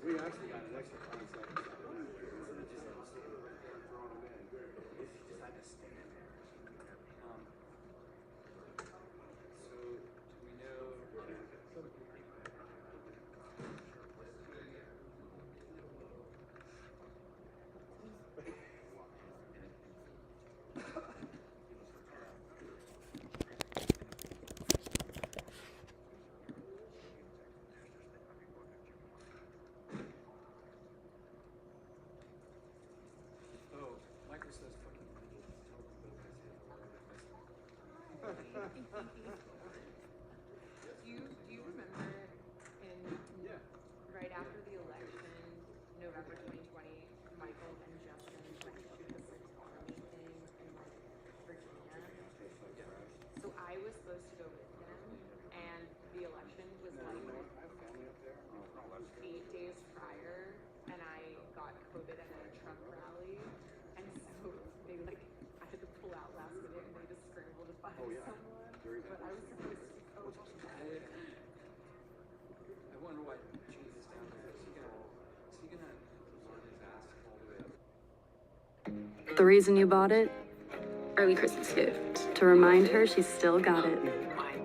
We actually got an extra 20 seconds out of that. Instead of just throwing them in. He just had to stand there. So, do we know? Do you remember right after the election, November 2020, Michael and Justin went to the Army thing in Virginia? So I was supposed to go with them, and the election was like 8 days prior, and I got COVID at a Trump rally, and so they I had to pull out last minute, and they just scrambled to find someone. But I was supposed to go. I wonder why Jesus is down there. Is he gonna run his ass all the way up? The reason you bought it? Early Christmas gift. To remind her she's still got it.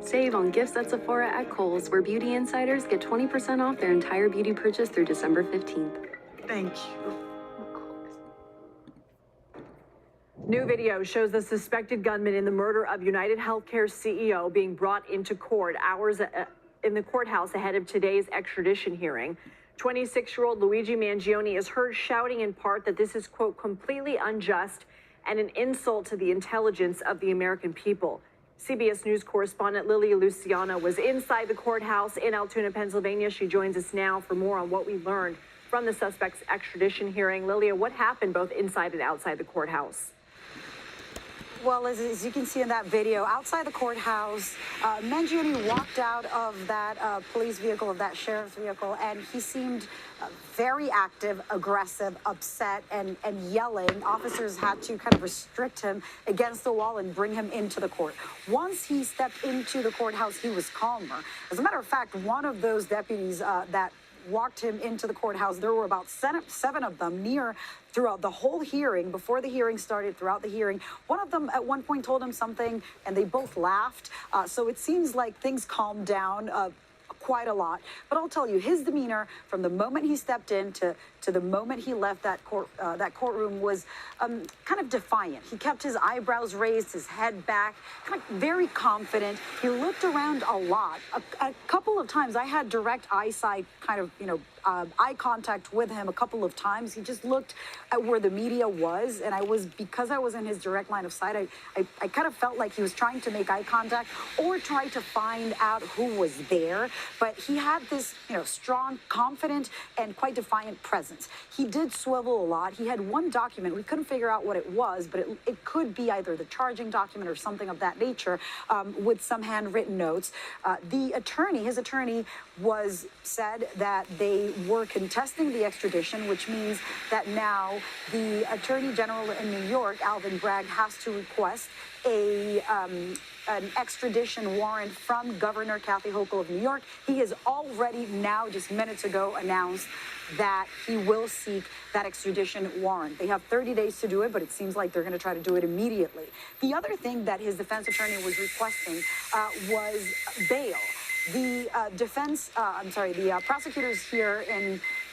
Save on gifts at Sephora at Kohl's, where beauty insiders get 20% off their entire beauty purchase through December 15th. Thank you. New video shows the suspected gunman in the murder of United Healthcare CEO being brought into court hours in the courthouse ahead of today's extradition hearing. 26-year-old Luigi Mangione is heard shouting in part that this is, quote, completely unjust and an insult to the intelligence of the American people. CBS News correspondent Lilia Luciano was inside the courthouse in Altoona, Pennsylvania. She joins us now for more on what we learned from the suspect's extradition hearing. Lilia, what happened both inside and outside the courthouse? Well, as you can see in that video, outside the courthouse, Mangione walked out of that police vehicle, of that sheriff's vehicle, and he seemed very active, aggressive, upset, and yelling. Officers had to kind of restrict him against the wall and bring him into the court. Once he stepped into the courthouse, he was calmer. As a matter of fact, one of those deputies that walked him into the courthouse, there were about seven of them throughout the whole hearing, before the hearing started, throughout the hearing. One of them at one point told him something, and they both laughed. So it seems like things calmed down quite a lot. But I'll tell you, his demeanor from the moment he stepped in to the moment he left that courtroom was kind of defiant. He kept his eyebrows raised, his head back, kind of very confident. He looked around a lot. A couple of times I had direct eyesight, kind of, eye contact with him a couple of times. He just looked at where the media was, and because I was in his direct line of sight, I kind of felt like he was trying to make eye contact or try to find out who was there. but he had this, strong, confident, and quite defiant presence. He did swivel a lot. He had one document. We couldn't figure out what it was, but it could be either the charging document or something of that nature, with some handwritten notes. His attorney said that they were contesting the extradition, which means that now the Attorney General in New York, Alvin Bragg, has to request an extradition warrant from Governor Kathy Hochul of New York. He has already now, just minutes ago, announced that he will seek that extradition warrant. They have 30 days to do it, but it seems like they're going to try to do it immediately. The other thing that his defense attorney was requesting was bail. The prosecutors here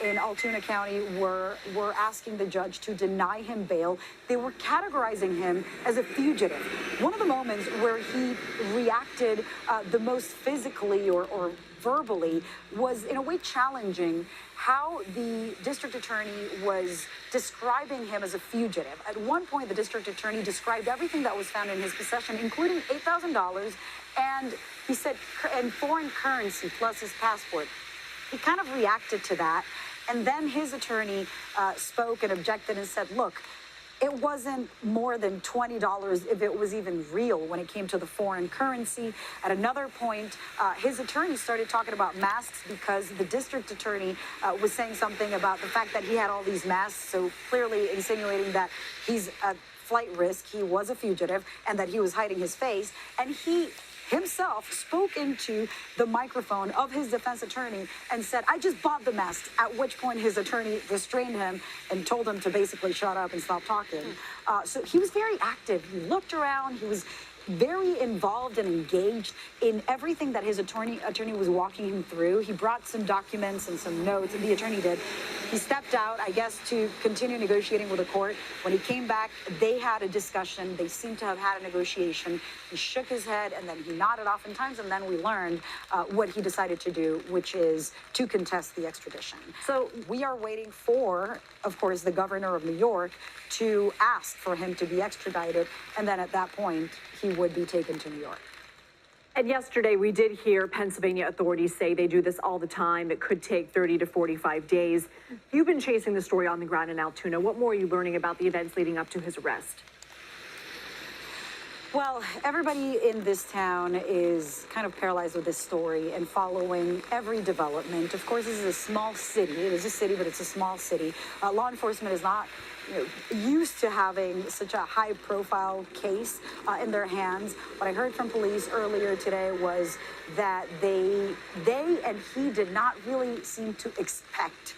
in Altoona County were asking the judge to deny him bail. They were categorizing him as a fugitive. One of the moments where he reacted the most physically or verbally was in a way challenging how the district attorney was describing him as a fugitive. At one point, the district attorney described everything that was found in his possession, including $8,000, and he said, and foreign currency plus his passport. He kind of reacted to that. And then his attorney spoke and objected and said, look, it wasn't more than $20 if it was even real when it came to the foreign currency. At another point, his attorney started talking about masks because the district attorney was saying something about the fact that he had all these masks, so clearly insinuating that he's a flight risk, he was a fugitive, and that he was hiding his face. And he himself spoke into the microphone of his defense attorney and said, I just bought the mask, at which point his attorney restrained him and told him to basically shut up and stop talking. So he was very active. He looked around. He was very involved and engaged in everything that his attorney was walking him through. He brought some documents and some notes, and the attorney did. He stepped out, I guess, to continue negotiating with the court. When he came back, they had a discussion. They seemed to have had a negotiation. He shook his head, and then he nodded oftentimes, and then we learned what he decided to do, which is to contest the extradition. So we are waiting for, of course, the governor of New York to ask for him to be extradited, and then at that point, he would be taken to New York. And yesterday, we did hear Pennsylvania authorities say they do this all the time. It could take 30 to 45 days. You've been chasing the story on the ground in Altoona. What more are you learning about the events leading up to his arrest? Well, everybody in this town is kind of paralyzed with this story and following every development. Of course, this is a small city. It is a city, but it's a small city. Law enforcement is not used to having such a high-profile case in their hands. What I heard from police earlier today was that they and he did not really seem to expect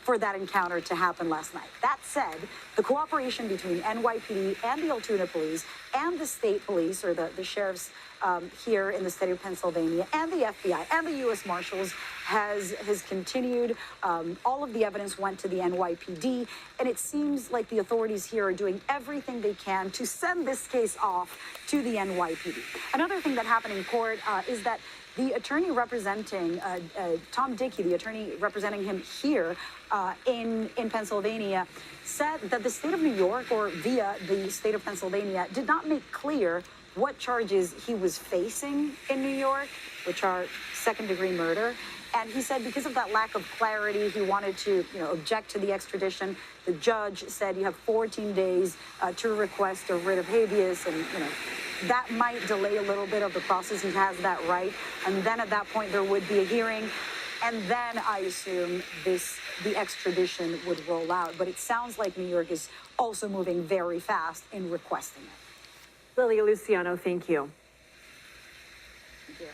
for that encounter to happen last night. That said, the cooperation between NYPD and the Altoona police and the state police, or the sheriffs here in the state of Pennsylvania, and the FBI and the U.S. Marshals has continued. All of the evidence went to the NYPD, and it seems like the authorities here are doing everything they can to send this case off to the NYPD. Another thing that happened in court is that the attorney representing Tom Dickey, the attorney representing him here in Pennsylvania, said that the state of New York, or via the state of Pennsylvania, did not make clear what charges he was facing in New York, which are second-degree murder. And he said because of that lack of clarity, he wanted to, object to the extradition. The judge said you have 14 days to request a writ of habeas, and, that might delay a little bit of the process. He has that right. And then at that point, there would be a hearing. And then I assume the extradition would roll out. But it sounds like New York is also moving very fast in requesting it. Lilia Luciano, thank you. Thank you.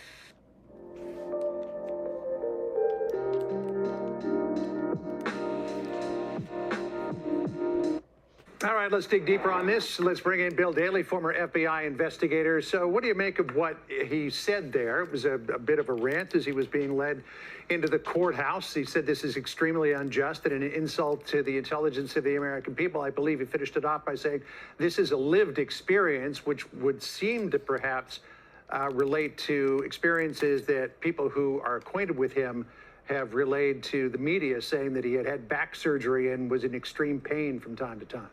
All right, let's dig deeper on this. Let's bring in Bill Daley, former FBI investigator. So what do you make of what he said there? It was a bit of a rant as he was being led into the courthouse. He said this is extremely unjust and an insult to the intelligence of the American people. I believe he finished it off by saying this is a lived experience, which would seem to perhaps relate to experiences that people who are acquainted with him have relayed to the media, saying that he had had back surgery and was in extreme pain from time to time.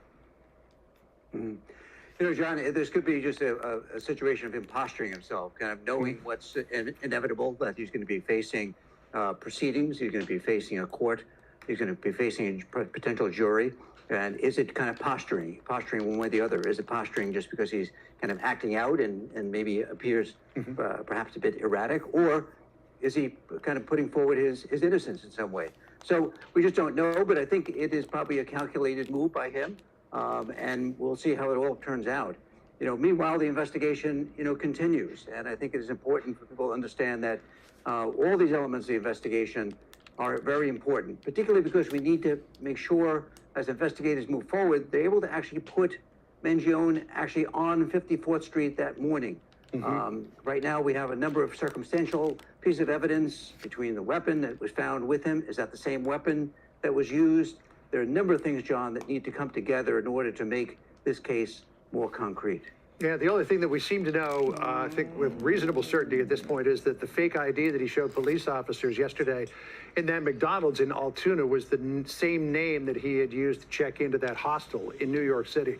John, this could be just a situation of him posturing himself, kind of knowing what's inevitable, that he's going to be facing proceedings. He's going to be facing a court. He's going to be facing a potential jury. And is it kind of posturing one way or the other? Is it posturing just because he's kind of acting out and maybe appears perhaps a bit erratic? Or is he kind of putting forward his innocence in some way? So we just don't know, but I think it is probably a calculated move by him. And we'll see how it all turns out. Meanwhile, the investigation, continues. And I think it is important for people to understand that all these elements of the investigation are very important, particularly because we need to make sure as investigators move forward, they're able to actually put Mangione actually on 54th Street that morning. Right now, we have a number of circumstantial pieces of evidence between the weapon that was found with him. Is that the same weapon that was used? There are a number of things, John, that need to come together in order to make this case more concrete. Yeah, the only thing that we seem to know, I think with reasonable certainty at this point, is that the fake ID that he showed police officers yesterday in that McDonald's in Altoona was the same name that he had used to check into that hostel in New York City.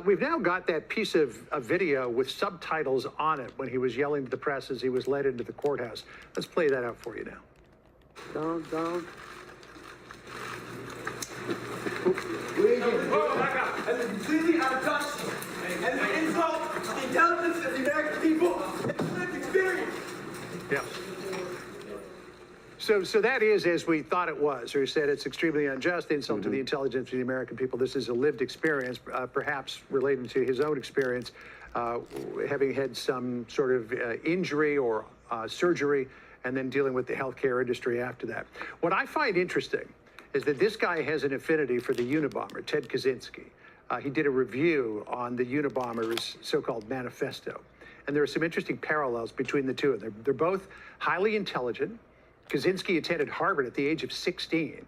We've now got that piece of video with subtitles on it when he was yelling to the press as he was led into the courthouse. Let's play that out for you now. Down. Oh my God! And it's completely out of touch. And the insult, the intelligence of the American people, and the lived experience. Yeah. So that is as we thought it was, or he said it's extremely unjust, insult to the intelligence of the American people. This is a lived experience, perhaps relating to his own experience, having had some sort of injury or surgery, and then dealing with the healthcare industry after that. What I find interesting is that this guy has an affinity for the Unabomber, Ted Kaczynski. He did a review on the Unabomber's so-called manifesto. And there are some interesting parallels between the two of them. They're both highly intelligent. Kaczynski attended Harvard at the age of 16.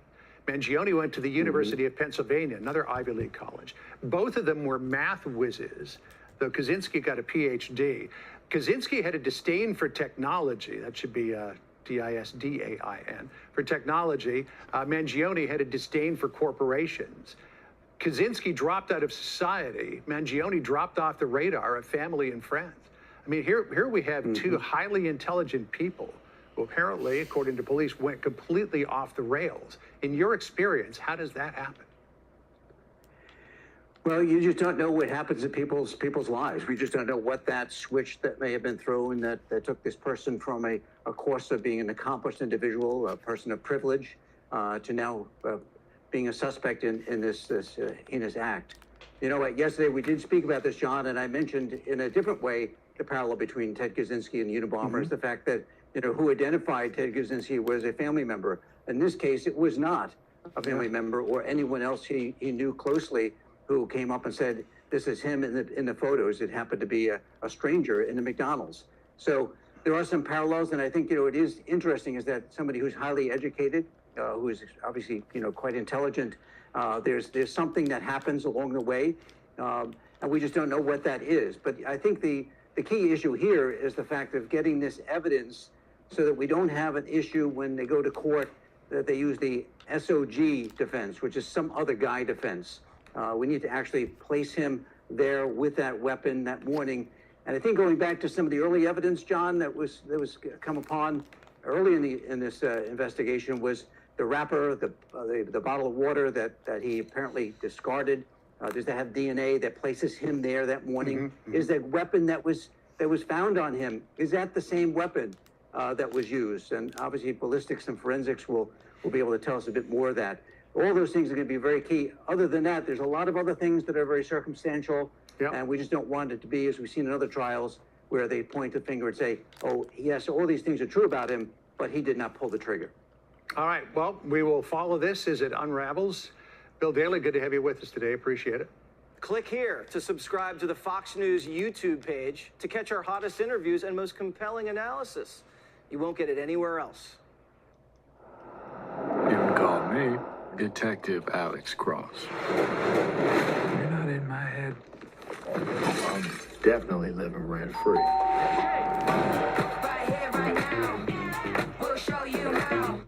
Mangione went to the University of Pennsylvania, another Ivy League college. Both of them were math whizzes, though Kaczynski got a PhD. Kaczynski had a disdain for technology. That should be D-I-S-D-A-I-N, for technology. Mangione had a disdain for corporations. Kaczynski dropped out of society. Mangione dropped off the radar of family and friends. I mean, here we have two highly intelligent people who apparently, according to police, went completely off the rails. In your experience, how does that happen? Well, you just don't know what happens in people's lives. We just don't know what that switch that may have been thrown that took this person from a course of being an accomplished individual, a person of privilege, to now being a suspect in this heinous act. You know what? Yesterday we did speak about this, John, and I mentioned in a different way the parallel between Ted Kaczynski and the Unabomber is the fact that who identified Ted Kaczynski was a family member. In this case, it was not a family member or anyone else he knew closely who came up and said, this is him in the photos. It happened to be a stranger in the McDonald's. So there are some parallels, and I think, it is interesting is that somebody who's highly educated, who is obviously, quite intelligent, there's something that happens along the way, and we just don't know what that is. But I think the key issue here is the fact of getting this evidence so that we don't have an issue when they go to court that they use the SOG defense, which is some other guy defense. We need to actually place him there with that weapon that morning. And I think going back to some of the early evidence, John, that was come upon early in this investigation was the wrapper, the bottle of water that he apparently discarded. Does that have DNA that places him there that morning? Is that weapon that was found on him, is that the same weapon that was used? And obviously ballistics and forensics will be able to tell us a bit more of that. All those things are going to be very key. Other than that, there's a lot of other things that are very circumstantial, and we just don't want it to be, as we've seen in other trials, where they point the finger and say, oh, yes, all these things are true about him, but he did not pull the trigger. All right, well, we will follow this as it unravels. Bill Daley, good to have you with us today. Appreciate it. Click here to subscribe to the Fox News YouTube page to catch our hottest interviews and most compelling analysis. You won't get it anywhere else. You can call me Detective Alex Cross. You're not in my head. I'm definitely living rent-free. Right here, right now. We'll show you how.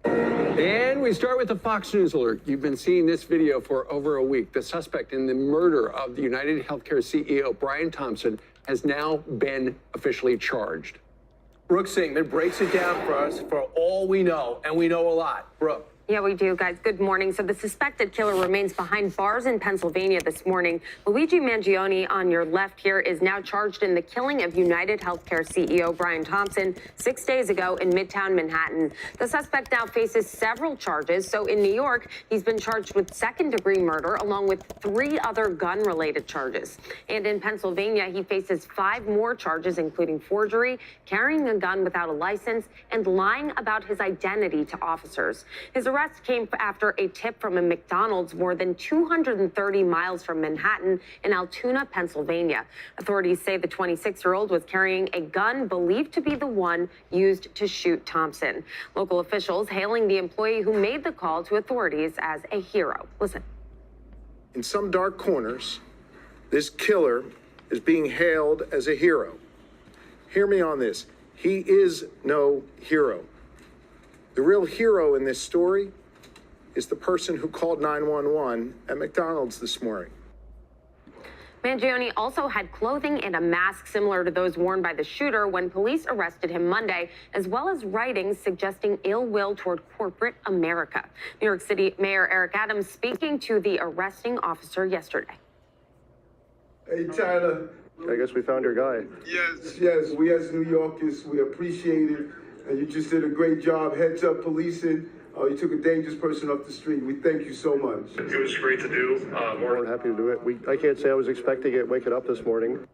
And we we start with the Fox News alert. You've been seeing this video for over a week. The suspect in the murder of the United Healthcare CEO, Brian Thompson, has now been officially charged. Brooke Singman breaks it down for us for all we know, and we know a lot. Brooke. Yeah, we do, guys. Good morning. So the suspected killer remains behind bars in Pennsylvania this morning. Luigi Mangione on your left here is now charged in the killing of United Healthcare CEO Brian Thompson 6 days ago in Midtown Manhattan. The suspect now faces several charges. So in New York, he's been charged with second-degree murder along with 3 other gun-related charges. And in Pennsylvania, he faces 5 more charges, including forgery, carrying a gun without a license, and lying about his identity to officers. His arrest came after a tip from a McDonald's more than 230 miles from Manhattan in Altoona, Pennsylvania. Authorities say the 26-year-old was carrying a gun believed to be the one used to shoot Thompson. Local officials hailing the employee who made the call to authorities as a hero. Listen. In some dark corners, this killer is being hailed as a hero. Hear me on this. He is no hero. The real hero in this story is the person who called 911 at McDonald's this morning. Mangione also had clothing and a mask similar to those worn by the shooter when police arrested him Monday, as well as writings suggesting ill will toward corporate America. New York City Mayor Eric Adams speaking to the arresting officer yesterday. Hey, Tyler. I guess we found your guy. Yes, we as New Yorkers, we appreciate it. And you just did a great job, heads up policing. You took a dangerous person off the street. We thank you so much. It was great to do. More than happy to do it. I can't say I was expecting it, waking up this morning.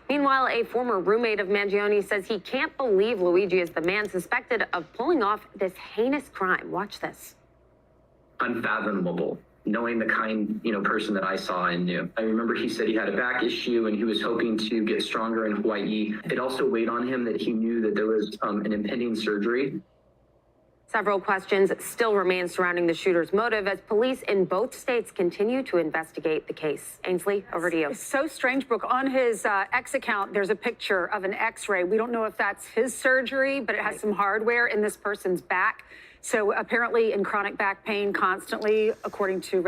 Meanwhile, a former roommate of Mangione says he can't believe Luigi is the man suspected of pulling off this heinous crime. Watch this. Unfathomable, knowing the kind, person that I saw and knew. I remember he said he had a back issue and he was hoping to get stronger in Hawaii. It also weighed on him that he knew that there was an impending surgery. Several questions still remain surrounding the shooter's motive as police in both states continue to investigate the case. Ainsley, over to you. It's so strange, Brooke. On his X account, there's a picture of an X-ray. We don't know if that's his surgery, but it has some hardware in this person's back. So apparently in chronic back pain constantly, according to